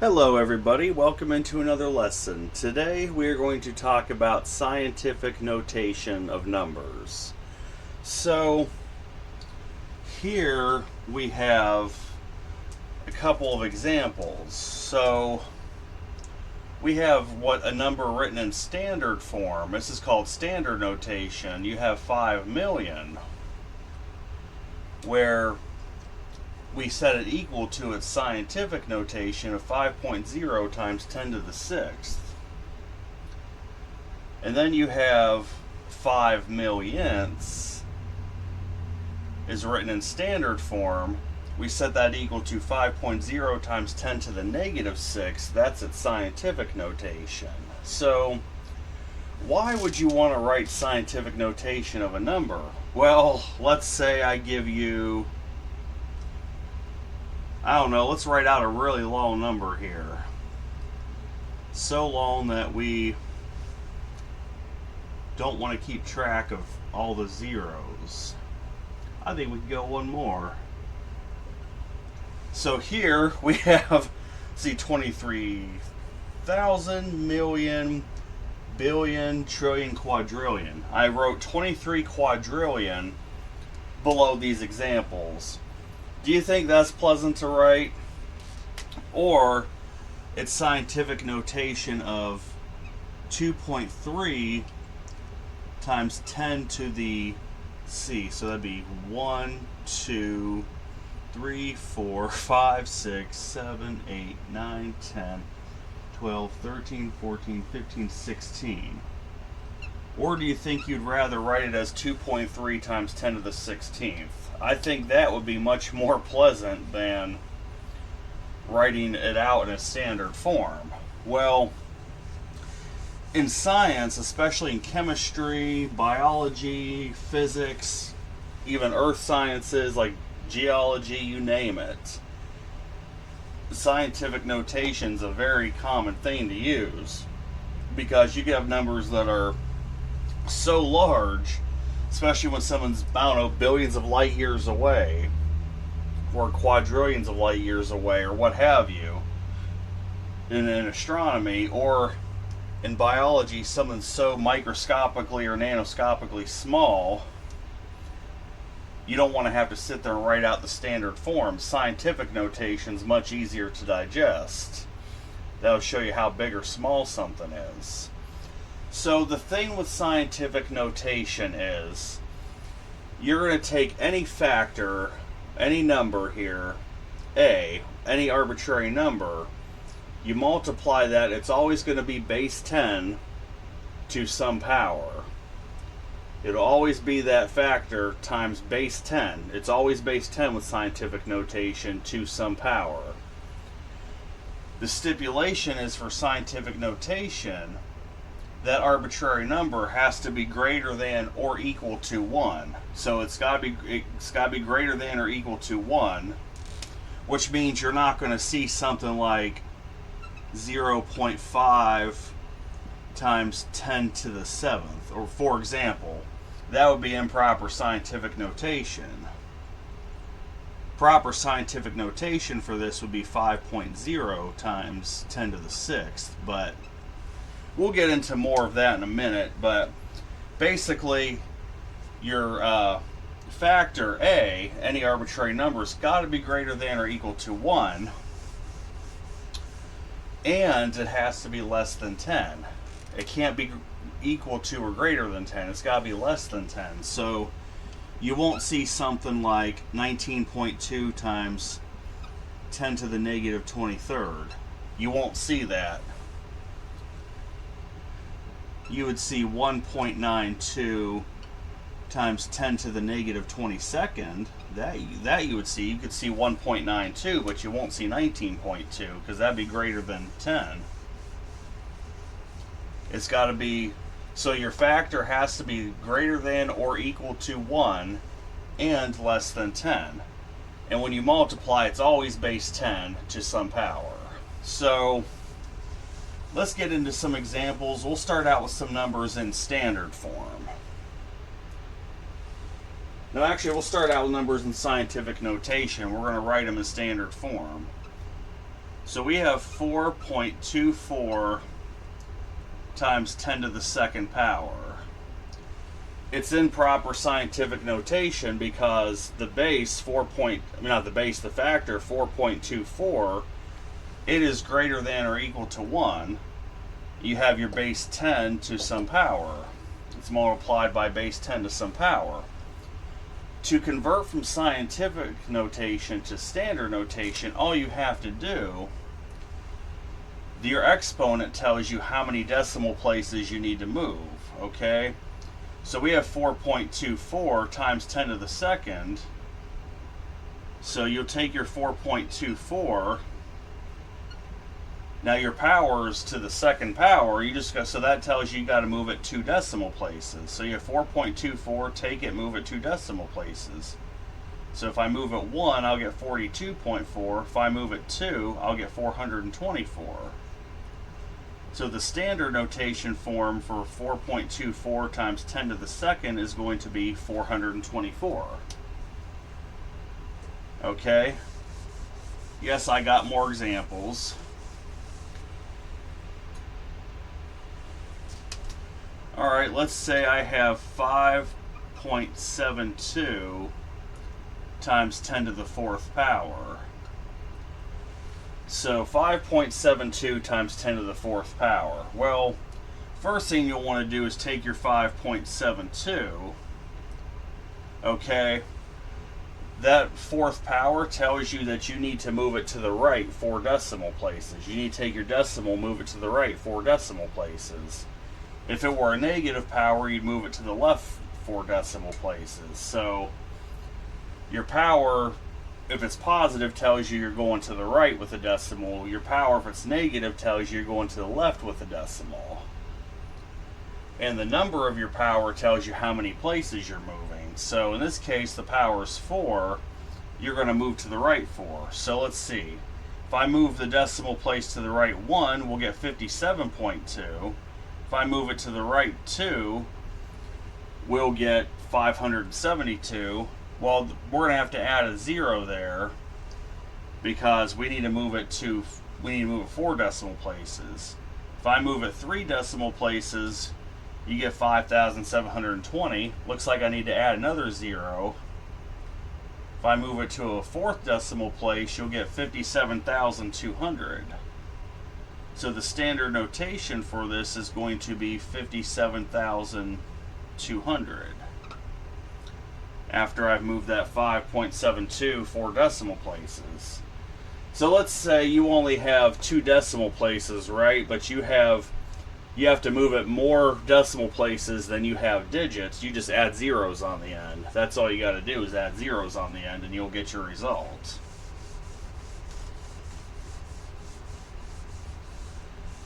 Hello everybody, welcome into another lesson. Today we are going to talk about scientific notation of numbers. So here we have a couple of examples. So we have what a number written in standard form. This is called standard notation. You have 5 million, where we set it equal to its scientific notation of 5.0 times 10 to the 6th. And then you have 5 millionths is written in standard form. We set that equal to 5.0 times 10 to the negative 6th. That's its scientific notation. So why would you want to write scientific notation of a number? Well, let's say I give you, I don't know, let's write out a really long number here. So long that we don't want to keep track of all the zeros. I think we could go one more. So here we have, see, 23,000, million, billion, trillion, quadrillion. I wrote 23 quadrillion below these examples. Do you think that's pleasant to write? Or its scientific notation of 2.3 times 10 to the C. So that'd be 1, 2, 3, 4, 5, 6, 7, 8, 9, 10, 12, 13, 14, 15, 16. Or do you think you'd rather write it as 2.3 times 10 to the 16th? I think that would be much more pleasant than writing it out in a standard form. Well, in science, especially in chemistry, biology, physics, even earth sciences like geology, you name it, scientific notation is a very common thing to use because you can have numbers that are so large, especially when someone's, I don't know, billions of light years away, or quadrillions of light years away, or what have you, in astronomy, or in biology, something so microscopically or nanoscopically small, you don't want to have to sit there and write out the standard form. Scientific notation is much easier to digest. That'll show you how big or small something is. So the thing with scientific notation is you're going to take any factor, any number here, A, any arbitrary number, you multiply that, it's always going to be base 10 to some power. It'll always be that factor times base 10. It's always base 10 with scientific notation to some power. The stipulation is for scientific notation that arbitrary number has to be greater than or equal to 1. So it's got to be greater than or equal to 1, which means you're not going to see something like 0.5 times 10 to the 7th. Or for example, that would be improper scientific notation. Proper scientific notation for this would be 5.0 times 10 to the 6th, but we'll get into more of that in a minute. But basically, your factor A, any arbitrary number, has got to be greater than or equal to 1, and it has to be less than 10. It can't be equal to or greater than 10. It's got to be less than 10. So you won't see something like 19.2 times 10 to the negative 23rd. You won't see that. You would see 1.92 times 10 to the negative 22nd. That you would see. You could see 1.92, but you won't see 19.2 because that'd be greater than 10. It's got to be, so your factor has to be greater than or equal to 1 and less than 10. And when you multiply, it's always base 10 to some power. So let's get into some examples. We'll start out with some numbers in standard form. No, actually, we'll start out with numbers in scientific notation. We're going to write them in standard form. So we have 4.24 times 10 to the second power. It's in proper scientific notation because the base the factor 4.24, it is greater than or equal to 1. You have your base 10 to some power. It's multiplied by base 10 to some power. To convert from scientific notation to standard notation, all you have to do, your exponent tells you how many decimal places you need to move, okay? So we have 4.24 times 10 to the second. So you'll take your 4.24. Now your powers to the second power, so that tells you got to move it 2 decimal places. So you have 4.24, take it, move it 2 decimal places. So if I move it 1, I'll get 42.4. If I move it 2, I'll get 424. So the standard notation form for 4.24 times 10 to the second is going to be 424. Okay? Yes, I got more examples. Alright, let's say I have 5.72 times 10 to the fourth power. So 5.72 times 10 to the fourth power. Well, first thing you'll want to do is take your 5.72. Okay? That fourth power tells you that you need to move it to the right 4 decimal places. You need to take your decimal, move it to the right 4 decimal places. If it were a negative power, you'd move it to the left 4 decimal places. So your power, if it's positive, tells you you're going to the right with a decimal. Your power, if it's negative, tells you you're going to the left with a decimal. And the number of your power tells you how many places you're moving. So in this case, the power is 4. You're going to move to the right 4. So let's see. If I move the decimal place to the right 1, we'll get 57.2. If I move it to the right 2, we'll get 572. Well, we're going to have to add a 0 there because we need to move it 4 decimal places. If I move it 3 decimal places, you get 5,720. Looks like I need to add another 0. If I move it to a 4th decimal place, you'll get 57,200. So the standard notation for this is going to be 57,200. After I've moved that 5.72 4 decimal places. So let's say you only have 2 decimal places, right? But you have to move it more decimal places than you have digits. You just add zeros on the end. That's all you got to do is add zeros on the end and you'll get your result.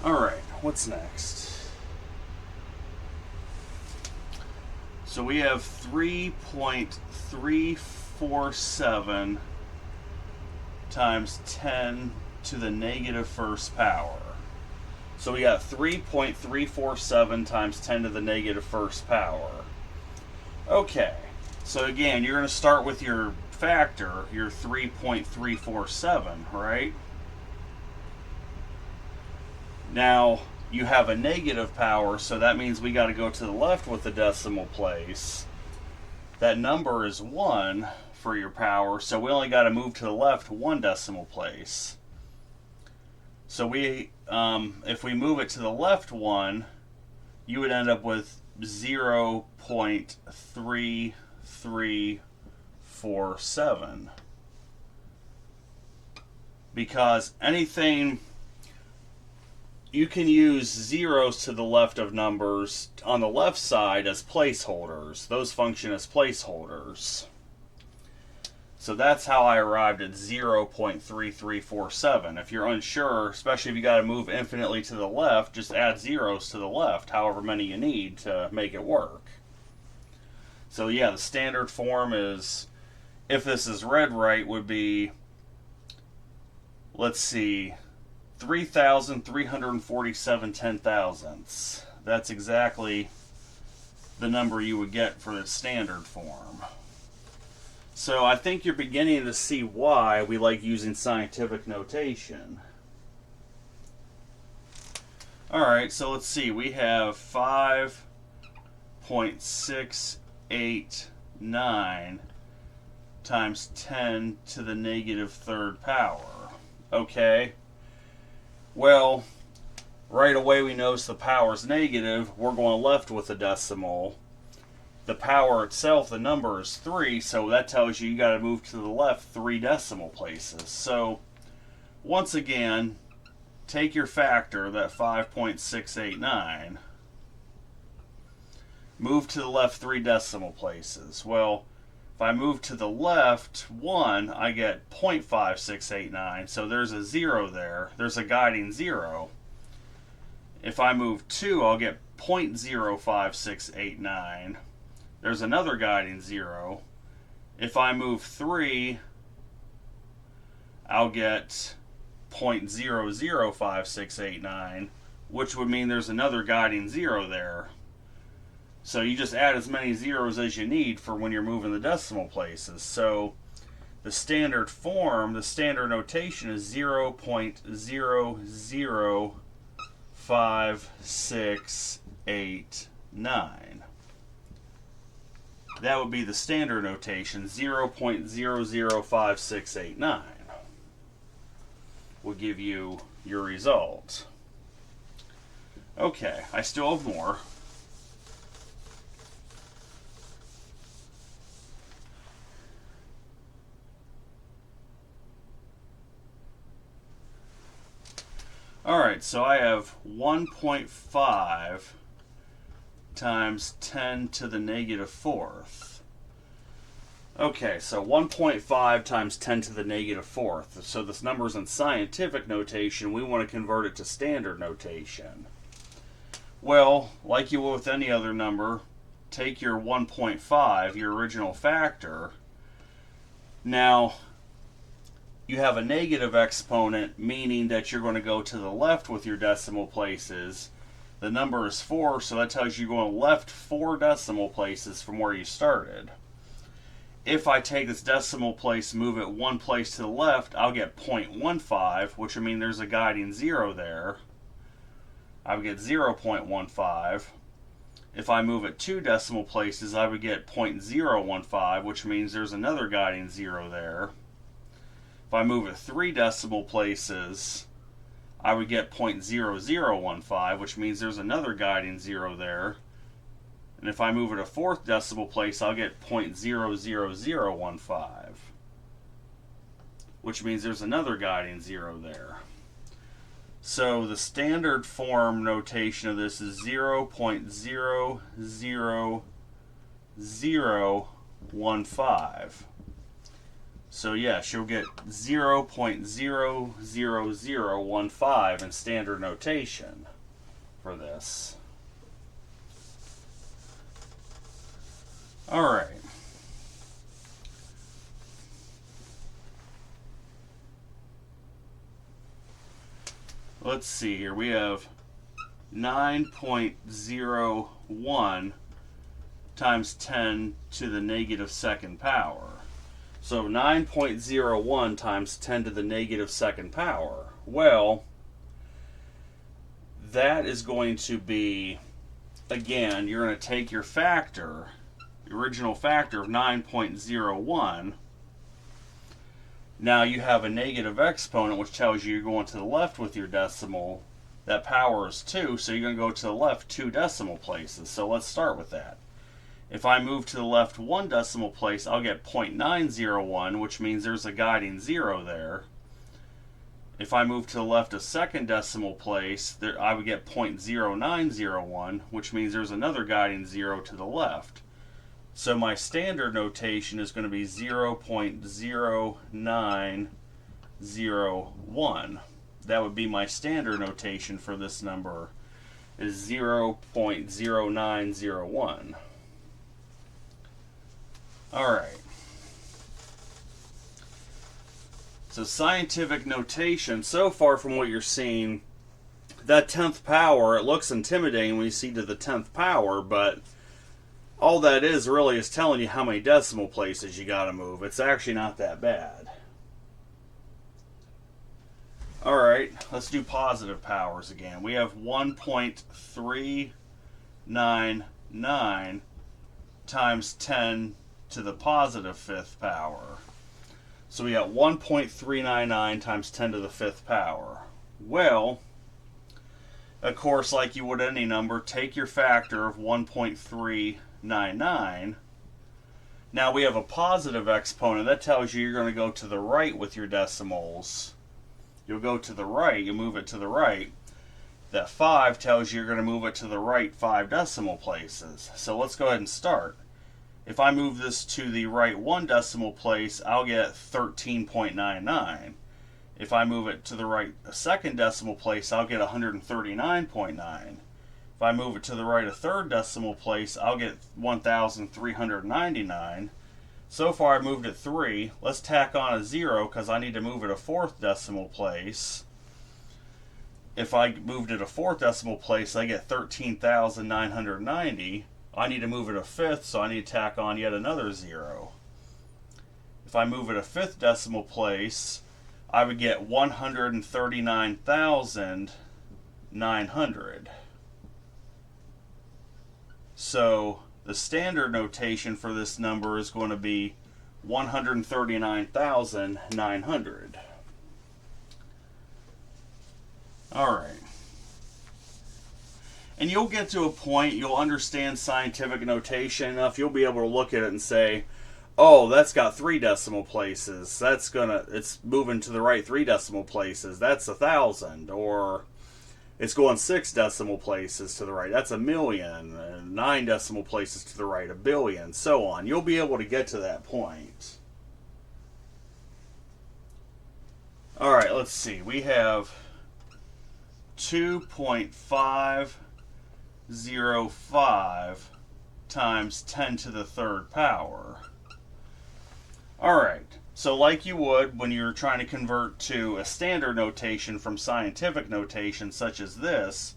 Alright, what's next? So we have 3.347 times 10 to the negative first power. So we got 3.347 times 10 to the negative first power. Okay, so again, you're going to start with your factor, your 3.347, right? Now, you have a negative power, so that means we got to go to the left with the decimal place. That number is 1 for your power, so we only got to move to the left 1 decimal place. So if we move it to the left 1, you would end up with 0.3347. Because anything, you can use zeros to the left of numbers on the left side as placeholders. Those function as placeholders. So that's how I arrived at 0.3347. If you're unsure, especially if you got to move infinitely to the left, just add zeros to the left, however many you need to make it work. So yeah, the standard form is, if this is read right, would be, let's see, 3,347 10,000ths. That's exactly the number you would get for the standard form. So I think you're beginning to see why we like using scientific notation. Alright, so let's see. We have 5.689 times 10 to the negative third power. Okay. Well, right away we notice the power is negative. We're going left with the decimal. The power itself, the number is 3, so that tells you got to move to the left 3 decimal places. So, once again, take your factor, that 5.689, move to the left 3 decimal places. Well, if I move to the left 1, I get 0.5689, so there's a 0 there. There's a guiding 0. If I move 2, I'll get 0.05689. There's another guiding 0. If I move 3, I'll get 0.005689, which would mean there's another guiding 0 there. So you just add as many zeros as you need for when you're moving the decimal places. So the standard form, the standard notation is 0.005689. That would be the standard notation, 0.005689 will give you your result. Okay, I still have more. Alright, so I have 1.5 times 10 to the negative fourth. Okay, so 1.5 times 10 to the negative fourth. So this number's in scientific notation. We want to convert it to standard notation. Well, like you will with any other number, take your 1.5, your original factor. Now, you have a negative exponent, meaning that you're going to go to the left with your decimal places. The number is 4, so that tells you you're going left 4 decimal places from where you started. If I take this decimal place, move it 1 place to the left, I'll get 0.15, which would mean there's a guiding 0 there. I would get 0.15. If I move it 2 decimal places, I would get 0.015, which means there's another guiding 0 there. If I move it 3 decimal places, I would get 0.0015, which means there's another guiding 0 there. And if I move it a 4th decimal place, I'll get 0.00015, which means there's another guiding 0 there. So the standard form notation of this is 0.00015. So yes, you'll get 0.00015 in standard notation for this. Alright. Let's see here. We have 9.01 times 10 to the negative second power. So 9.01 times 10 to the negative second power. Well, that is going to be, again, you're going to take your factor, the original factor of 9.01. Now you have a negative exponent, which tells you you're going to the left with your decimal. That power is 2, so you're going to go to the left 2 decimal places. So let's start with that. If I move to the left 1 decimal place, I'll get 0.901, which means there's a guiding 0 there. If I move to the left a 2nd decimal place, I would get 0.0901, which means there's another guiding 0 to the left. So my standard notation is going to be 0.0901. That would be my standard notation for this number, is 0.0901. Alright. So scientific notation, so far from what you're seeing, that 10th power, it looks intimidating when you see to the 10th power, but all that is really is telling you how many decimal places you gotta move. It's actually not that bad. All right, let's do positive powers again. We have 1.399 times 10 to the positive fifth power. So we got 1.399 times 10 to the fifth power. Well, of course, like you would any number, take your factor of 1.399. Now we have a positive exponent. That tells you you're going to go to the right with your decimals. You'll go to the right, you move it to the right. That 5 tells you you're going to move it to the right 5 decimal places. So let's go ahead and start. If I move this to the right 1 decimal place, I'll get 13.99. If I move it to the right second decimal place, I'll get 139.9. If I move it to the right a third decimal place, I'll get 1,399. So far I moved it 3. Let's tack on a 0 because I need to move it a fourth decimal place. If I moved it a fourth decimal place, I get 13,990. I need to move it a fifth, so I need to tack on yet another 0. If I move it a fifth decimal place, I would get 139,900. So the standard notation for this number is going to be 139,900. All right. And you'll get to a point, you'll understand scientific notation enough, you'll be able to look at it and say, oh, that's got 3 decimal places. It's moving to the right 3 decimal places. That's 1,000. Or it's going 6 decimal places to the right. That's 1,000,000. And 9 decimal places to the right, 1,000,000,000, so on. You'll be able to get to that point. All right, let's see. We have 2.505 times 10 to the third power. All right. So like you would when you're trying to convert to a standard notation from scientific notation such as this,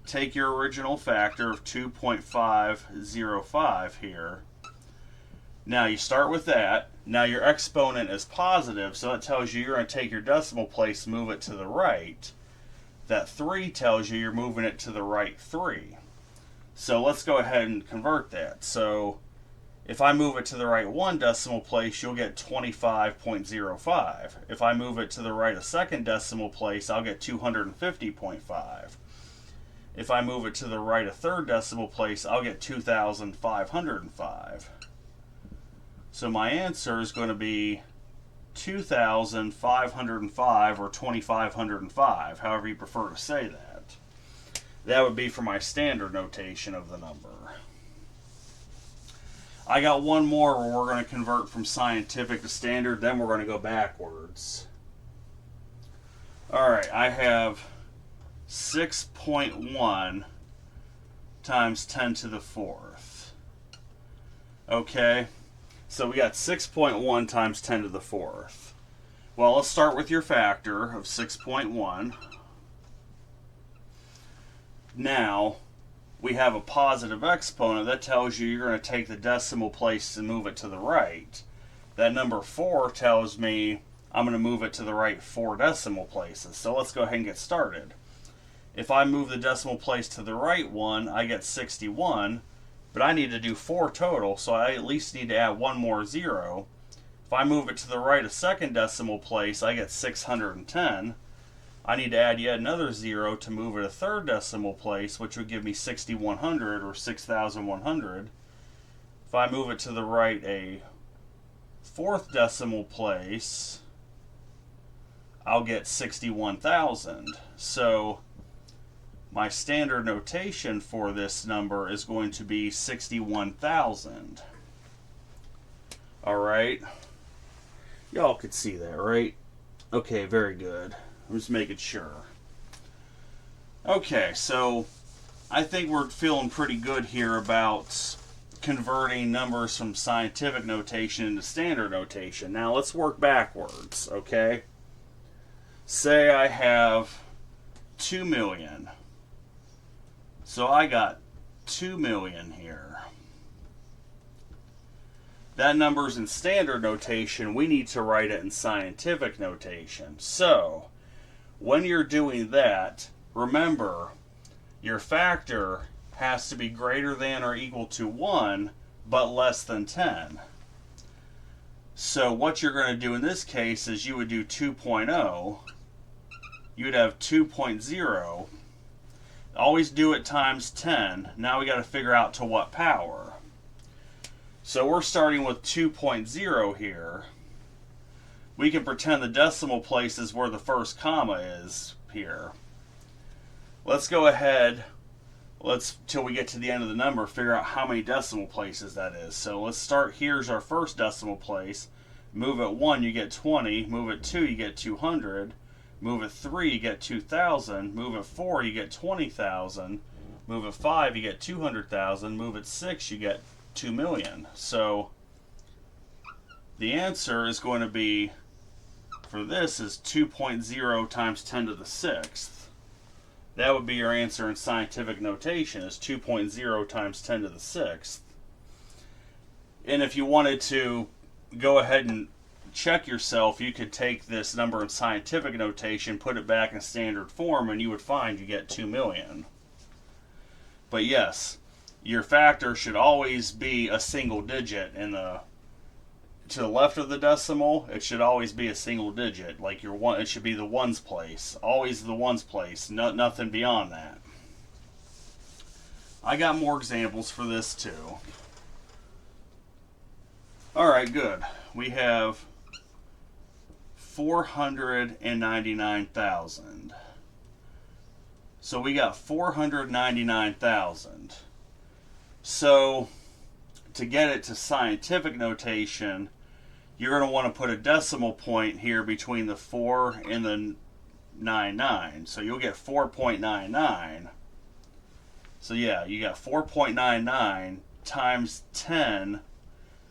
take your original factor of 2.505 here. Now you start with that. Now your exponent is positive, so it tells you you're going to take your decimal place, move it to the right. That 3 tells you you're moving it to the right 3. So let's go ahead and convert that. So if I move it to the right 1 decimal place, you'll get 25.05. If I move it to the right a second decimal place, I'll get 250.5. If I move it to the right a third decimal place, I'll get 2,505. So my answer is going to be 2,505 or 2,505, however you prefer to say that. That would be for my standard notation of the number. I got one more where we're going to convert from scientific to standard, then we're going to go backwards. Alright, I have 6.1 times 10 to the fourth. Okay, so we got 6.1 times 10 to the fourth. Well, let's start with your factor of 6.1. Now, we have a positive exponent. That tells you you're going to take the decimal place and move it to the right. That number 4 tells me I'm going to move it to the right 4 decimal places. So let's go ahead and get started. If I move the decimal place to the right 1, I get 61, but I need to do 4 total, so I at least need to add 1 more 0. If I move it to the right a second decimal place, I get 610. I need to add yet another 0 to move it a third decimal place, which would give me 6,100 or 6,100. If I move it to the right a fourth decimal place, I'll get 61,000. So my standard notation for this number is going to be 61,000. Alright? Y'all could see that, right? Okay, very good. I'm just making sure. Okay, so I think we're feeling pretty good here about converting numbers from scientific notation into standard notation. Now let's work backwards, okay? Say I have 2 million. So I got 2 million here. That number's in standard notation. We need to write it in scientific notation. So When you're doing that, remember, your factor has to be greater than or equal to 1, but less than 10. So what you're going to do in this case is you would do 2.0. You would have 2.0. Always do it times 10. Now we got to figure out to what power. So we're starting with 2.0 here. We can pretend the decimal place is where the first comma is here. Let's go ahead, till we get to the end of the number, figure out how many decimal places that is. So let's start, here's our first decimal place. Move it 1, you get 20. Move it 2, you get 200. Move it 3, you get 2,000. Move it 4, you get 20,000. Move it 5, you get 200,000. Move it 6, you get 2 million. So the answer is going to be, for this, is 2.0 times 10 to the 6th. That would be your answer in scientific notation, is 2.0 times 10 to the 6th. And if you wanted to go ahead and check yourself, you could take this number in scientific notation, put it back in standard form, and you would find you get 2 million. But yes, your factor should always be a single digit. To the left of the decimal, it should always be a single digit. Like your one, it should be the ones place. Always the ones place. Nothing beyond that. I got more examples for this too. Alright, good. We have 499,000. So we got 499,000. So to get it to scientific notation, you're going to want to put a decimal point here between the 4 and the 99. So you'll get 4.99. So yeah, you got 4.99 times 10.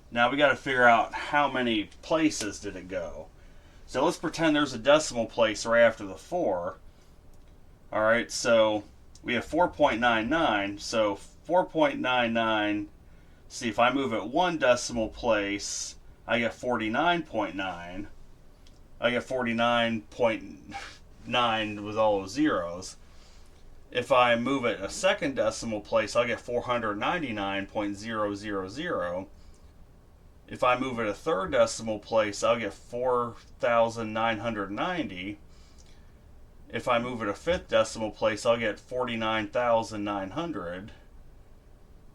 Now we got to figure out how many places did it go. So let's pretend there's a decimal place right after the 4. Alright, so we have 4.99. So 4.99, see, if I move it 1 decimal place, I get 49.9. I get 49.9 with all those zeros. If I move it a second decimal place, I'll get 499.000. If I move it a third decimal place, I'll get 4,990. If I move it a fifth decimal place, I'll get 49,900.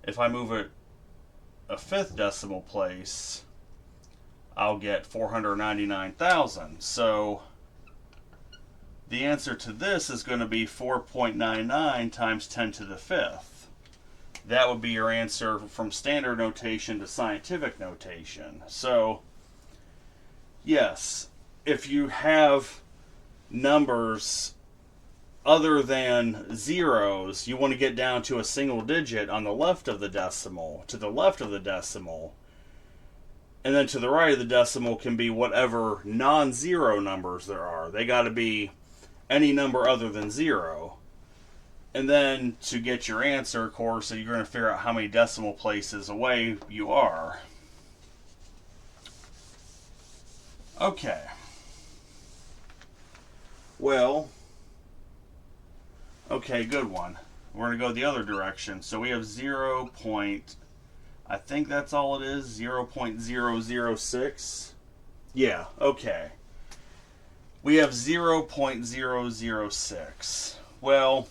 If I move it a fifth decimal place, I'll get 499,000. So the answer to this is going to be 4.99 times 10 to the 5th. That would be your answer from standard notation to scientific notation. So yes, if you have numbers other than zeros, you want to get down to a single digit on the left of the decimal, to the left of the decimal. And then to the right of the decimal can be whatever non-zero numbers there are. They got to be any number other than 0. And then to get your answer, of course, you're going to figure out how many decimal places away you are. Okay. Well, okay, good one. We're going to go the other direction. So we have 0. I think that's all it is, 0.006. Yeah, okay. We have 0.006. Well,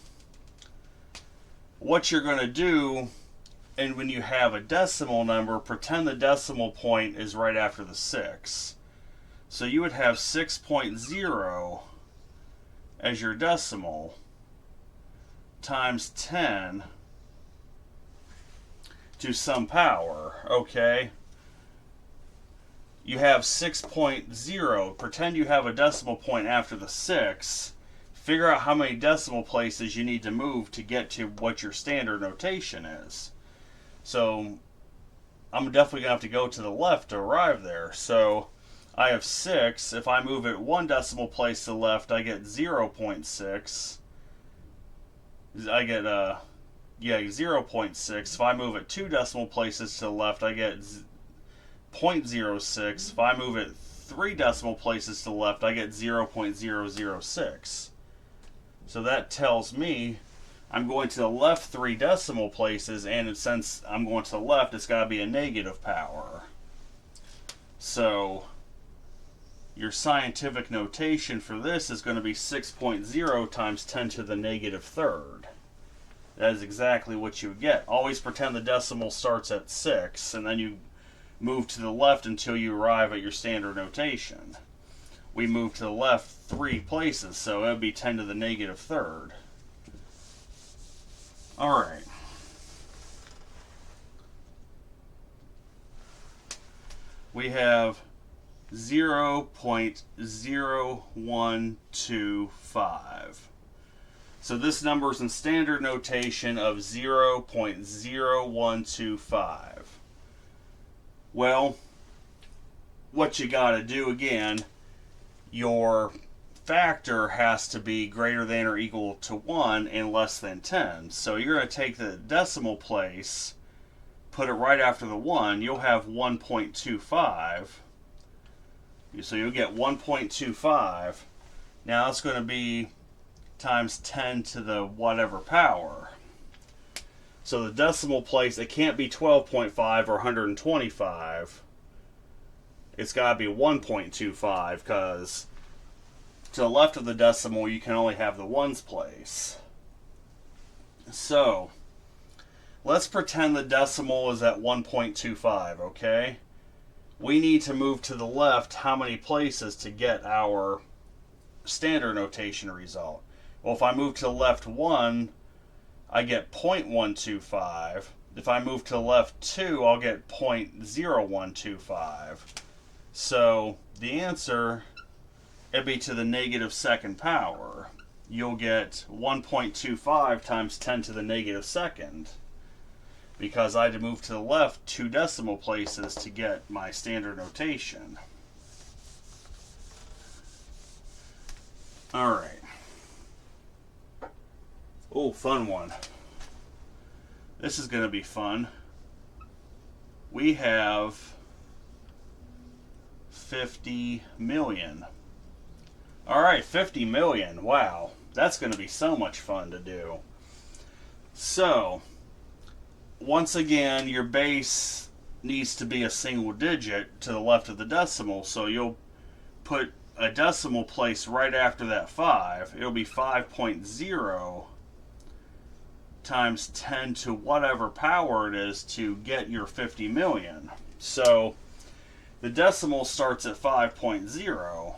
what you're going to do, and when you have a decimal number, pretend the decimal point is right after the 6. So you would have 6.0 as your decimal times 10 to some power, okay? You have 6.0. Pretend you have a decimal point after the 6. Figure out how many decimal places you need to move to get to what your standard notation is. So I'm definitely going to have to go to the left to arrive there. So I have 6. If I move it 1 decimal place to the left, I get 0.6. I get 0.6. If I move it 2 decimal places to the left, I get 0.06. If I move it 3 decimal places to the left, I get 0.006. So that tells me I'm going to the left 3 decimal places, and since I'm going to the left, it's got to be a negative power. So your scientific notation for this is going to be 6.0 times 10 to the negative third. That is exactly what you would get. Always pretend the decimal starts at 6, and then you move to the left until you arrive at your standard notation. We move to the left 3 places, so it would be 10 to the negative third. Alright. We have 0.0125. So this number is in standard notation of 0.0125. Well, what you got to do again, your factor has to be greater than or equal to 1 and less than 10. So you're going to take the decimal place, put it right after the 1, you'll have 1.25. So you'll get 1.25. Now it's going to be times 10 to the whatever power. So the decimal place, it can't be 12.5 or 125. It's got to be 1.25 because to the left of the decimal you can only have the ones place. So let's pretend the decimal is at 1.25, okay? We need to move to the left how many places to get our standard notation result? Well, if I move to the left 1, I get 0.125. If I move to the left 2, I'll get 0.0125. So the answer, it'd be to the negative second power. You'll get 1.25 times 10 to the negative second, because I had to move to the left 2 decimal places to get my standard notation. Alright. Oh, fun one. This is going to be fun. We have 50 million. Alright, 50 million. Wow. That's going to be so much fun to do. So, once again, your base needs to be a single digit to the left of the decimal, so you'll put a decimal place right after that 5. It'll be 5.0 times 10 to whatever power it is to get your 50 million. So the decimal starts at 5.0.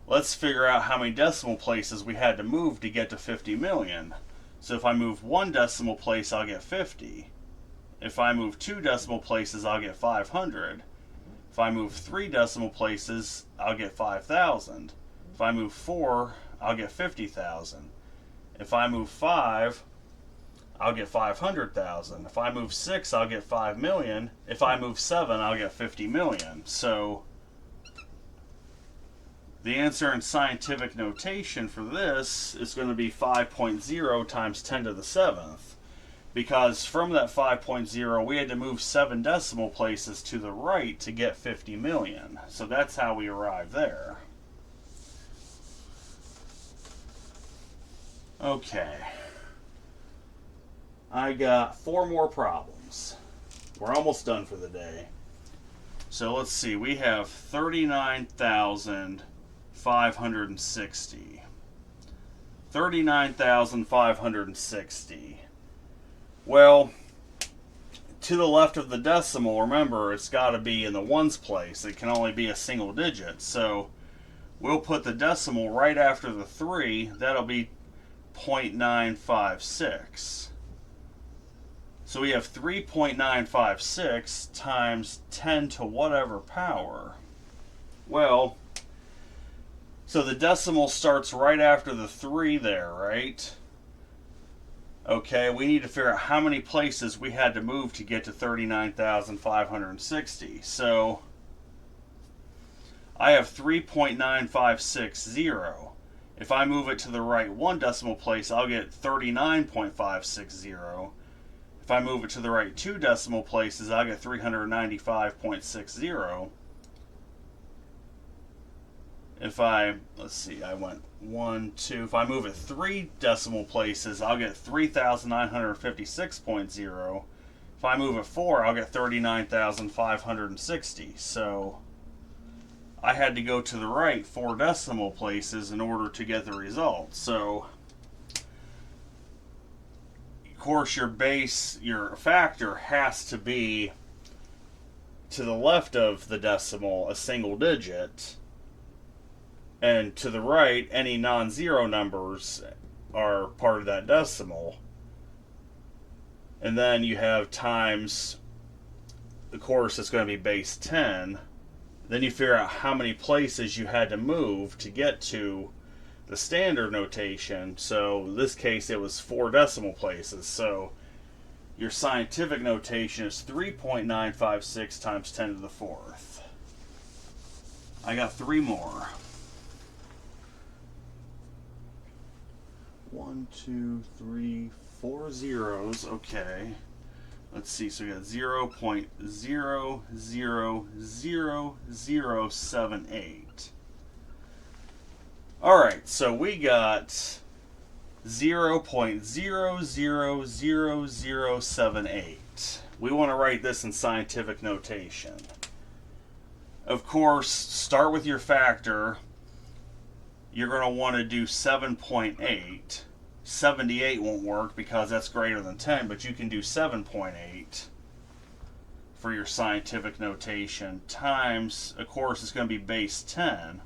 Let's figure out how many decimal places we had to move to get to 50 million. So if I move 1 decimal place, I'll get 50. If I move 2 decimal places, I'll get 500. If I move 3 decimal places, I'll get 5,000. If I move 4, I'll get 50,000. If I move 5, I'll get 500,000. If I move 6, I'll get 5 million. If I move 7, I'll get 50 million. So the answer in scientific notation for this is going to be 5.0 times 10 to the 7th. Because from that 5.0, we had to move 7 decimal places to the right to get 50 million. So that's how we arrived there. Okay. I got 4 more problems. We're almost done for the day. So let's see. We have 39,560. 39,560. Well, to the left of the decimal, remember, it's got to be in the ones place. It can only be a single digit. So we'll put the decimal right after the 3. That'll be 0.956. So we have 3.956 times 10 to whatever power. Well, so the decimal starts right after the 3 there, right? Okay, we need to figure out how many places we had to move to get to 39,560. So I have 3.9560. If I move it to the right 1 decimal place, I'll get 39.560. If I move it to the right 2 decimal places, I'll get 395.60. If I, let's see, I went 1, 2. If I move it 3 decimal places, I'll get 3,956.0. If I move it 4, I'll get 39,560. So I had to go to the right 4 decimal places in order to get the result. So of course your factor has to be to the left of the decimal a single digit, and to the right any non-zero numbers are part of that decimal. And then you have times, of course it's going to be base 10. Then you figure out how many places you had to move to get to the standard notation. So in this case it was 4 decimal places. So your scientific notation is 3.956 times 10 to the 4th. I got 3 more. 1, 2, 3, 4 zeros. Okay. Let's see. So we got 0.000078. All right. So we got 0.000078. We want to write this in scientific notation. Of course, start with your factor. You're going to want to do 7.8. 78 won't work because that's greater than 10, but you can do 7.8 for your scientific notation times, of course, it's going to be base 10.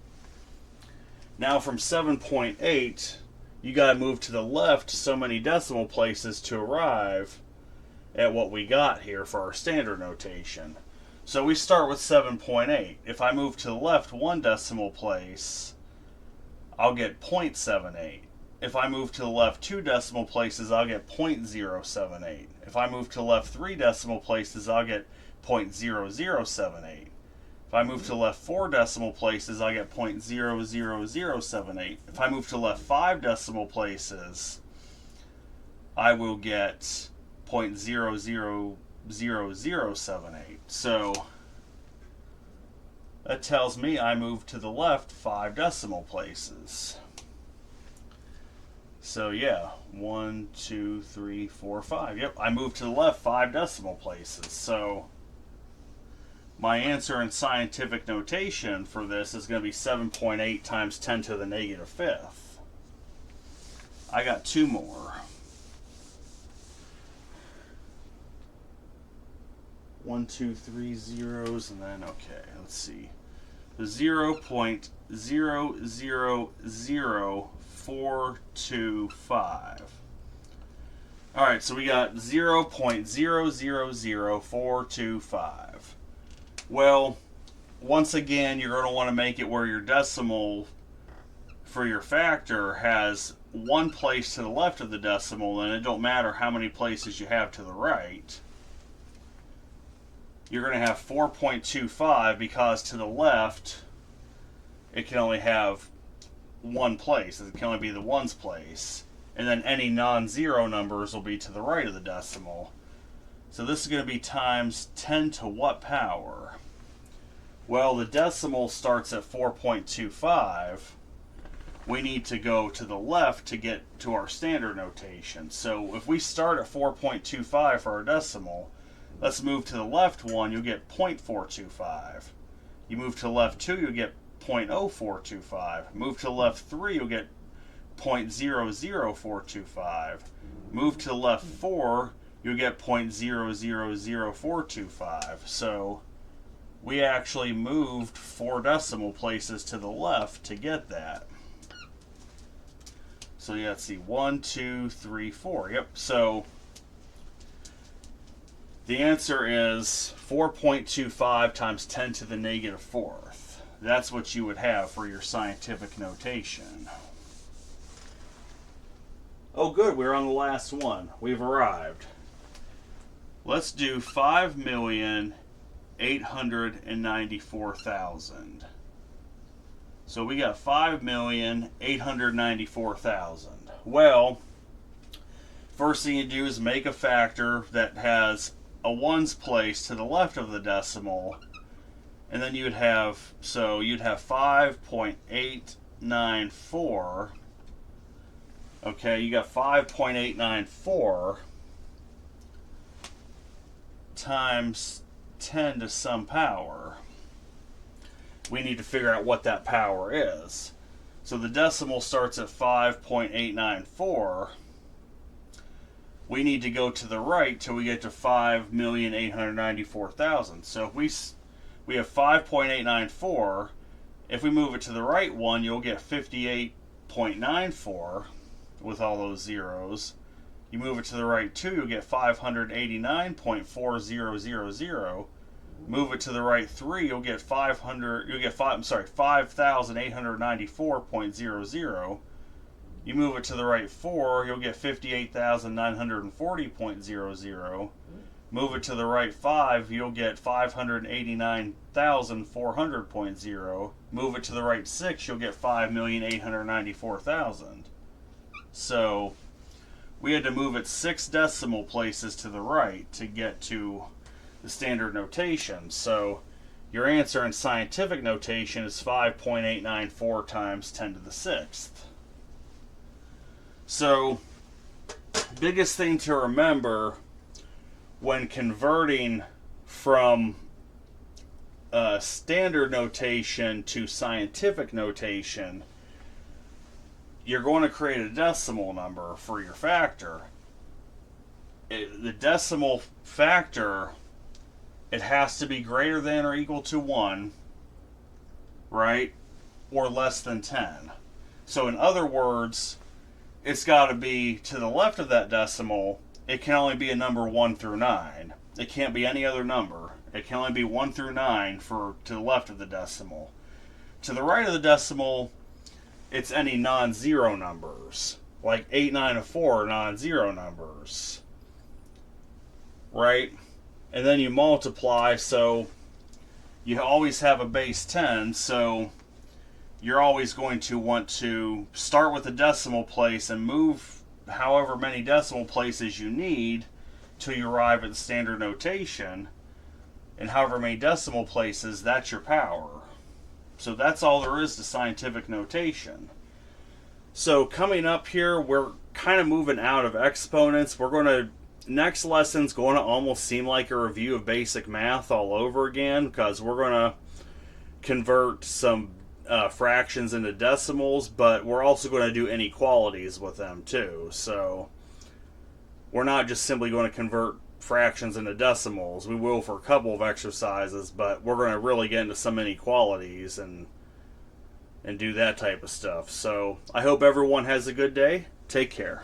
Now from 7.8, you got to move to the left so many decimal places to arrive at what we got here for our standard notation. So we start with 7.8. If I move to the left 1 decimal place, I'll get 0.78. If I move to the left 2 decimal places, I'll get 0.078. If I move to the left 3 decimal places, I'll get 0.0078. If I move to the left 4 decimal places, I'll get 0.00078. If I move to the left 5 decimal places, I will get 0.00078. So that tells me I moved to the left 5 decimal places. So yeah, 1, 2, 3, 4, 5. Yep, I moved to the left 5 decimal places. So my answer in scientific notation for this is going to be 7.8 times 10 to the negative 5th. I got 2 more. 1, 2, 3 zeros, and then, okay, let's see. 0.000425. Alright, so we got 0.000425. Well, once again, you're going to want to make it where your decimal for your factor has 1 place to the left of the decimal, and it don't matter how many places you have to the right. You're going to have 4.25 because to the left it can only have 1 place. It can only be the ones place. And then any non-zero numbers will be to the right of the decimal. So this is going to be times 10 to what power? Well, the decimal starts at 4.25. We need to go to the left to get to our standard notation. So if we start at 4.25 for our decimal, let's move to the left 1, you'll get 0.425. You move to the left 2, you'll get 0.0425. Move to the left 3, you'll get 0.00425. Move to the left 4, you'll get 0.000425. So we actually moved 4 decimal places to the left to get that. So yeah, let's see, 1, 2, 3, 4. Yep, so the answer is 4.25 times 10 to the negative 4th. That's what you would have for your scientific notation. Oh good, we're on the last one. We've arrived. Let's do 5,894,000. So we got 5,894,000. Well, first thing you do is make a factor that has a ones place to the left of the decimal, and then you'd have 5.8 5.894. Okay, you got 5.894 times 10 to some power. We need to figure out what that power is. So the decimal starts at 5.894. We need to go to the right till we get to 5,894,000. So if we have 5.894, if we move it to the right one, you'll get 58.94 with all those zeros. You move it to the right 2, you'll get 589.4000. Move it to the right 3, you'll get 5,894.00. You move it to the right 4, you'll get 58,940.00. Move it to the right 5, you'll get 589,400.0. Move it to the right 6, you'll get 5,894,000. So we had to move it 6 decimal places to the right to get to the standard notation. So your answer in scientific notation is 5.894 times 10 to the 6th. So, biggest thing to remember when converting from standard notation to scientific notation, you're going to create a decimal number for your factor. The decimal factor, it has to be greater than or equal to 1, right? Or less than 10. So in other words, it's got to be to the left of that decimal. It can only be a number 1 through 9. It can't be any other number. It can only be 1 through 9 to the left of the decimal. To the right of the decimal, it's any non-zero numbers. Like 8, 9, and 4 are non-zero numbers. Right? And then you multiply, so you always have a base 10, so you're always going to want to start with a decimal place and move however many decimal places you need till you arrive at the standard notation. And however many decimal places, that's your power. So that's all there is to scientific notation. So coming up here, we're kind of moving out of exponents. Next lesson's going to almost seem like a review of basic math all over again, because we're going to convert some fractions into decimals, but we're also going to do inequalities with them too. So we're not just simply going to convert fractions into decimals. We will for a couple of exercises, but we're going to really get into some inequalities and do that type of stuff. So I hope everyone has a good day. Take care.